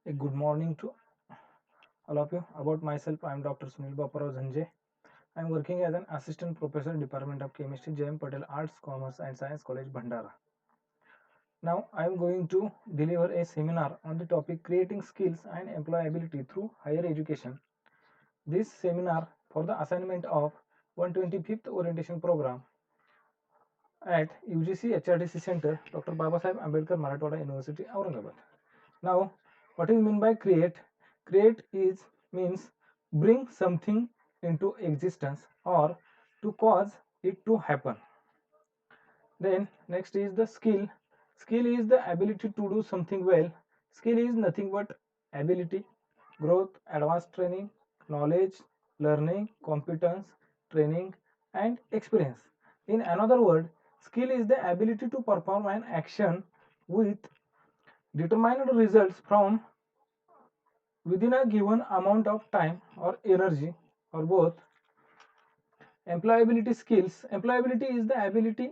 A good morning to all of you. About myself, I am Dr. Sunil Baparao Zanje. I am working as an assistant professor, Department of Chemistry, J.M. Patel Arts, Commerce and Science College, Bhandara. Now, I am going to deliver a seminar on the topic creating skills and employability through higher education. This seminar for the assignment of 125th orientation program at UGC HRDC Center, Dr. Babasaheb Ambedkar Marathwada University, Aurangabad. Now, what is meant by create? Create is means bring something into existence or to cause it to happen. Then next is the skill. Skill is the ability to do something well. Skill is nothing but ability, growth, advanced training, knowledge, learning, competence, training, and experience. In another word, skill is the ability to perform an action with determined results from within a given amount of time or energy or both. Employability skills. Employability is the ability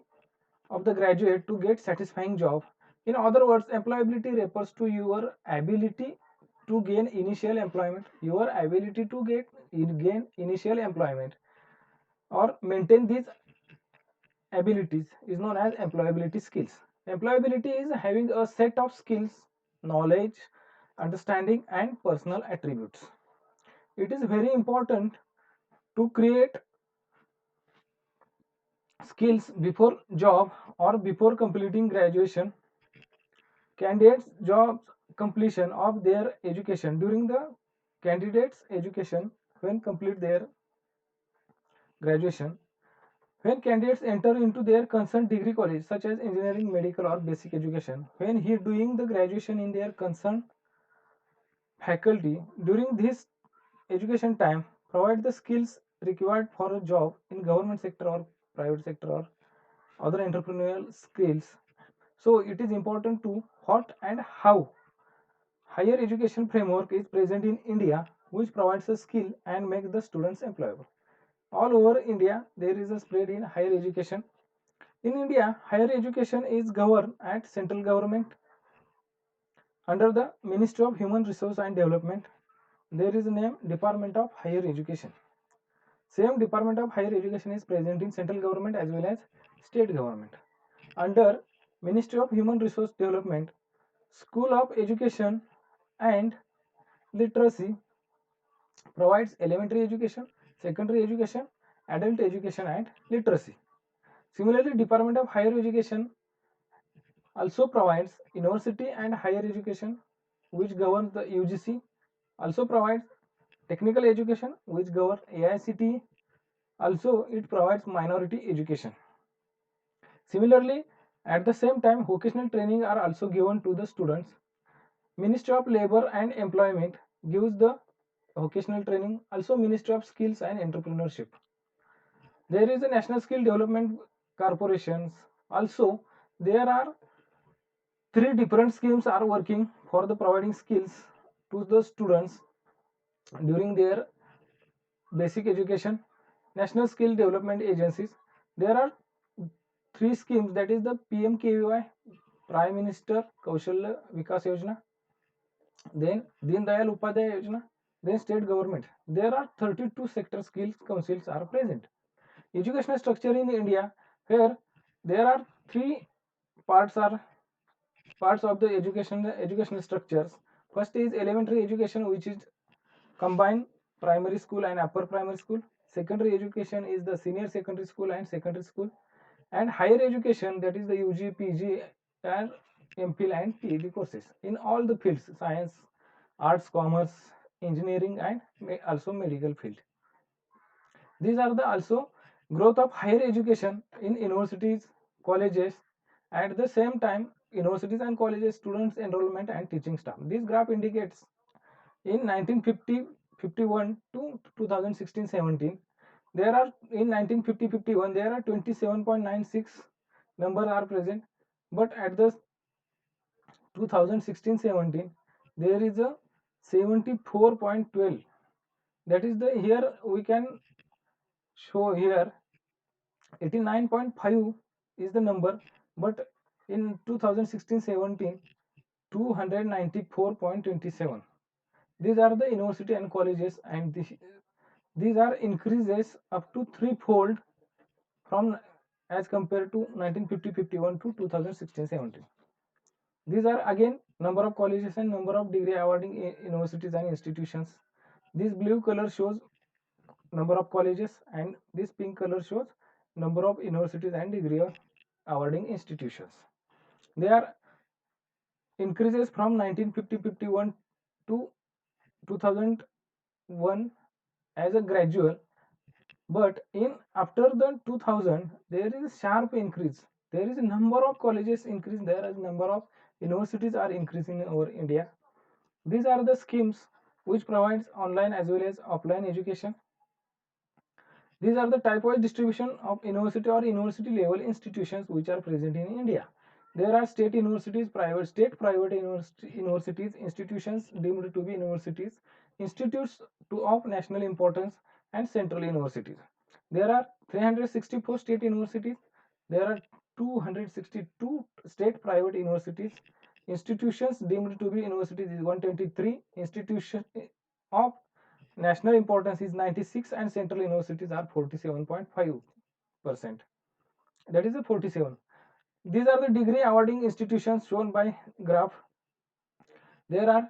of the graduate to get satisfying job. In other words, employability refers to your ability to gain initial employment, your ability to gain initial employment or maintain these abilities is known as employability skills. Employability is having a set of skills, knowledge, understanding and personal attributes. It is very important to create skills before job or before completing graduation. Candidates jobs completion of their education during the candidates education when complete their graduation, when candidates enter into their concerned degree college such as engineering, medical or basic education, when he doing the graduation in their concerned faculty during this education time, provide the skills required for a job in government sector or private sector or other entrepreneurial skills. So it is important to what and how higher education framework is present in India, which provides a skill and makes the students employable. All over India, there is a spread in higher education. In India, higher education is governed at central government under the Ministry of Human Resource and Development. There is a name Department of Higher Education. Same Department of Higher Education is present in central government as well as state government. Under Ministry of Human Resource Development, School of Education and Literacy provides elementary education, secondary education, adult education and literacy. Similarly, Department of Higher Education also provides university and higher education which governs the UGC, also provides technical education which governs AICTE, also it provides minority education. Similarly, at the same time, vocational training are also given to the students. Ministry of Labor and Employment gives the vocational training, also Ministry of Skills and Entrepreneurship. There is a National Skill Development Corporations. Also, there are three different schemes are working for the providing skills to the students during their basic education. National Skill Development Agencies. There are three schemes, that is the PMKVY, Prime Minister Kaushalya Vikas Yojana, then Deen Dayal Upadhyay Yojana, then state government. There are 32 sector skills councils are present. Educational structure in India, where there are three parts are parts of the educational structures. First is elementary education, which is combined primary school and upper primary school. Secondary education is the senior secondary school and secondary school, and higher education, that is the UG, PG, and MPhil and PhD courses in all the fields: science, arts, commerce, engineering, and also medical field. These are the also growth of higher education in universities, colleges. At the same time, universities and colleges students enrollment and teaching staff. This graph indicates in 1950-51 to 2016-17, there are in 1950-51 there are 27.96 numbers are present, but at the 2016-17 there is a 74.12. That is the here we can show here 89.5 is the number, but in 2016-17 294.27. These are the university and colleges, and these are increases up to threefold from as compared to 1950-51 to 2016-17. These are again number of colleges and number of degree awarding universities and institutions. This blue color shows number of colleges and this pink color shows number of universities and degree awarding institutions. They are increases from 1950-51 to 2001 as a gradual, but in after the 2000 there is a sharp increase. There is a number of colleges increase, there is number of universities are increasing over India. These are the schemes which provides online as well as offline education. These are the type-wise distribution of university or university level institutions which are present in India. There are state universities, private universities, institutions deemed to be universities, institutes of national importance, and central universities. There are 364 state universities. There are 262 state private universities. Institutions deemed to be universities is 123. Institutions of national importance is 96 and central universities are 47.5%. That is the 47. These are the degree awarding institutions shown by graph. There are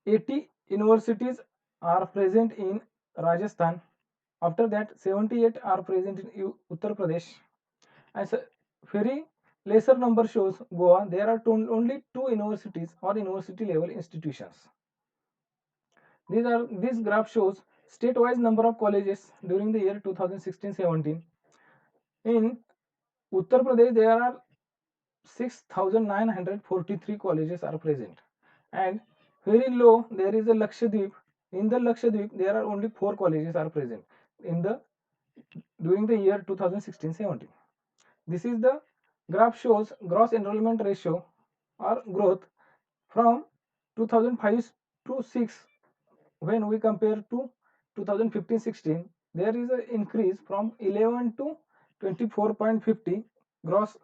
80 universities are present in Rajasthan. After that 78 are present in Uttar Pradesh. As a very lesser number shows Goa, there are only 2 universities or university level institutions. This graph shows state-wise number of colleges during the year 2016-17. In Uttar Pradesh, there are 6,943 colleges are present, and very low there is a Lakshadweep. In the Lakshadweep, there are only 4 colleges are present in the during the year 2016-17. This is the graph shows gross enrollment ratio or growth from 2005 to 6. When we compare to 2015-16, there is an increase from 11 to 24.50 gross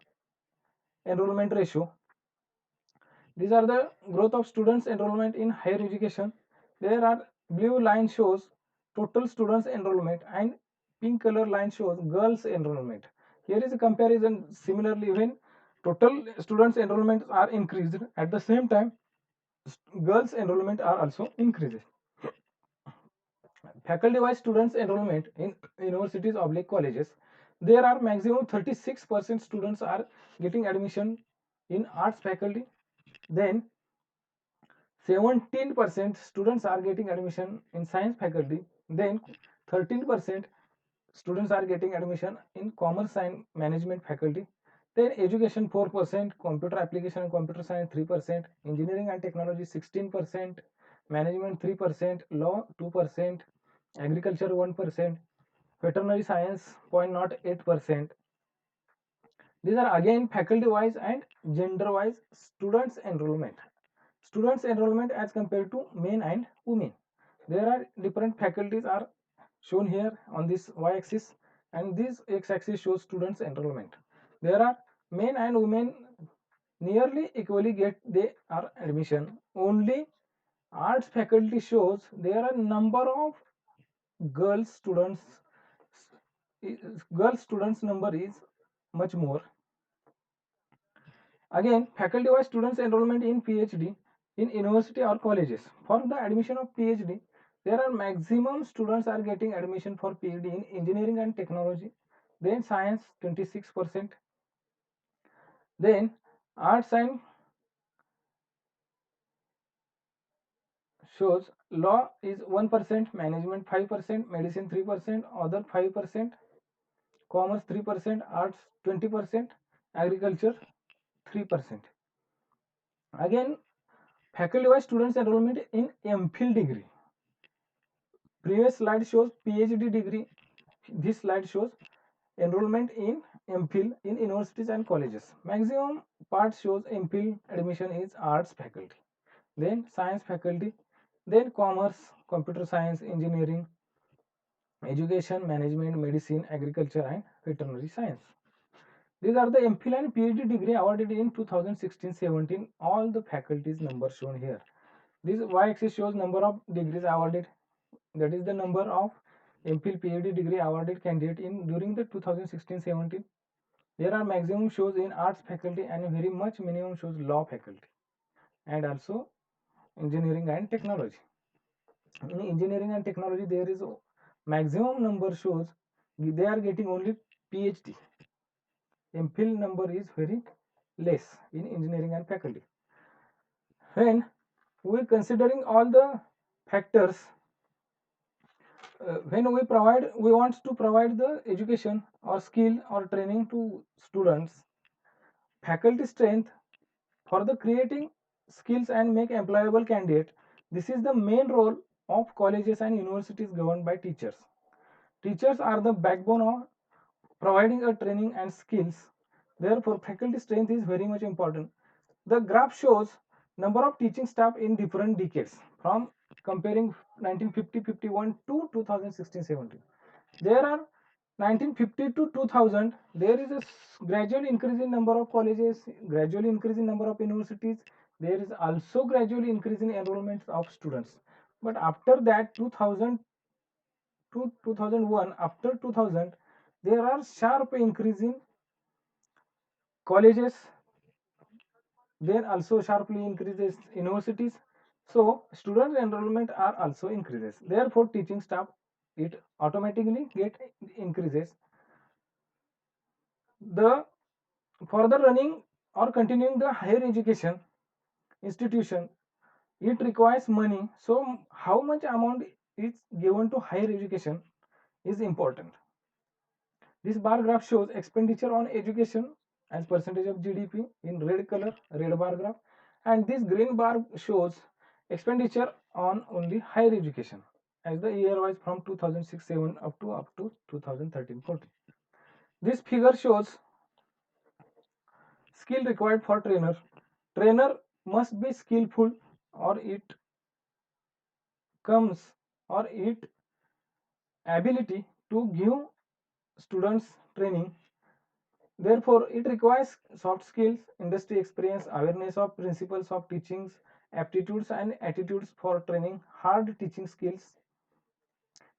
enrollment ratio. These are the growth of students enrollment in higher education. There are blue line shows total students enrollment and pink color line shows girls enrollment. Here is a comparison. Similarly, when total students enrollment are increased, at the same time girls enrollment are also increased. Faculty wise students enrollment in universities oblique colleges, there are maximum 36% students are getting admission in arts faculty, then 17% students are getting admission in science faculty, then 13% students are getting admission in commerce and management faculty, then education 4%, computer application and computer science 3%, engineering and technology 16%, management 3%, law 2%, agriculture 1%, veterinary science 0.08%. These are again faculty wise and gender wise students enrollment. Students enrollment as compared to men and women. There are different faculties are shown here on this y-axis, and this x-axis shows students enrollment. There are men and women nearly equally get they are admission. Only arts faculty shows there are number of girls students number is much more. Again, faculty wise students enrollment in PhD in university or colleges. For the admission of PhD, there are maximum students are getting admission for PhD in engineering and technology, then science 26%, then arts and shows law is 1%, management 5%, medicine 3%, other 5%, commerce 3%, arts 20%, agriculture 3%. Again, faculty wise students enrollment in MPhil degree. Previous slide shows PhD degree. This slide shows enrollment in MPhil in universities and colleges. Maximum part shows MPhil admission is arts faculty, then science faculty, then commerce, computer science, engineering, education, management, medicine, agriculture, and veterinary science. These are the MPhil and PhD degree awarded in 2016-17. All the faculties number shown here. This y-axis shows number of degrees awarded. That is the number of MPhil PhD degree awarded candidate in during the 2016-17. There are maximum shows in arts faculty and very much minimum shows law faculty and also engineering and technology. In engineering and technology, there is a maximum number shows they are getting only PhD. MPhil number is very less in engineering and faculty. When we considering all the factors, when we want to provide the education or skill or training to students, faculty strength for the creating skills and make employable candidate. This is the main role of colleges and universities governed by teachers. Teachers are the backbone of providing a training and skills. Therefore, faculty strength is very much important. The graph shows number of teaching staff in different decades from comparing 1950-51 to 2016-17. There are 1950 to 2000, there is a gradual increase in number of colleges, gradual increase in number of universities. There is also gradually increase in enrollment of students. But after that 2000 to 2001, after 2000, there are sharp increase in colleges, then also sharply increases universities. So student enrollment are also increases. Therefore, teaching staff it automatically get increases. The further running or continuing the higher education institution, it requires money. So how much amount is given to higher education is important. This bar graph shows expenditure on education as percentage of GDP in red color, red bar graph, and this green bar shows expenditure on only higher education as the year wise from 2006-7 up to 2013-14. This figure shows skill required for trainer. Trainer must be skillful or it comes or it ability to give students training. Therefore, it requires soft skills, industry experience, awareness of principles of teachings, aptitudes and attitudes for training, hard teaching skills.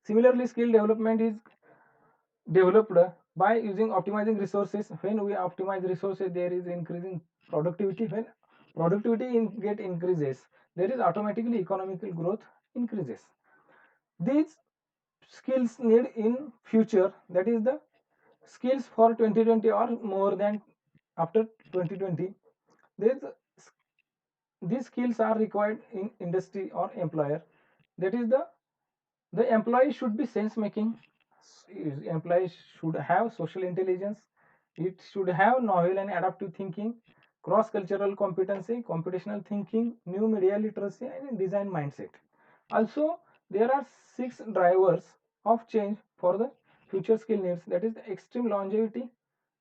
Similarly, skill development is developed by using optimizing resources. When we optimize resources, there is increasing productivity. When productivity get increases, there is automatically economical growth increases. These skills need in future, that is the skills for 2020 or more than after 2020. These these skills are required in industry or employer. That is the employee should be sense making. Employee should have social intelligence. It should have novel and adaptive thinking, cross cultural competency, computational thinking, new media literacy and design mindset. Also, there are 6 drivers of change for the future skill needs. That is the extreme longevity,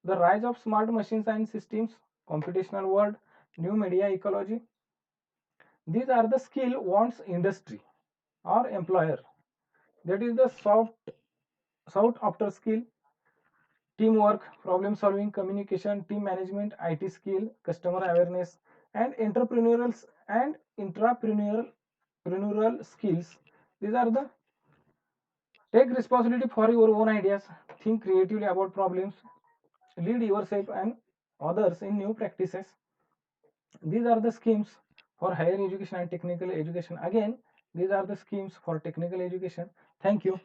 the rise of smart machines and systems, computational world, new media ecology. These are the skill wants industry or employer. That is the sought after skill: teamwork, problem solving, communication, team management, IT skill, customer awareness, and intrapreneurial skills. These are the take responsibility for your own ideas, think creatively about problems, lead yourself and others in new practices. These are the schemes for higher education and technical education. Again, these are the schemes for technical education. Thank you.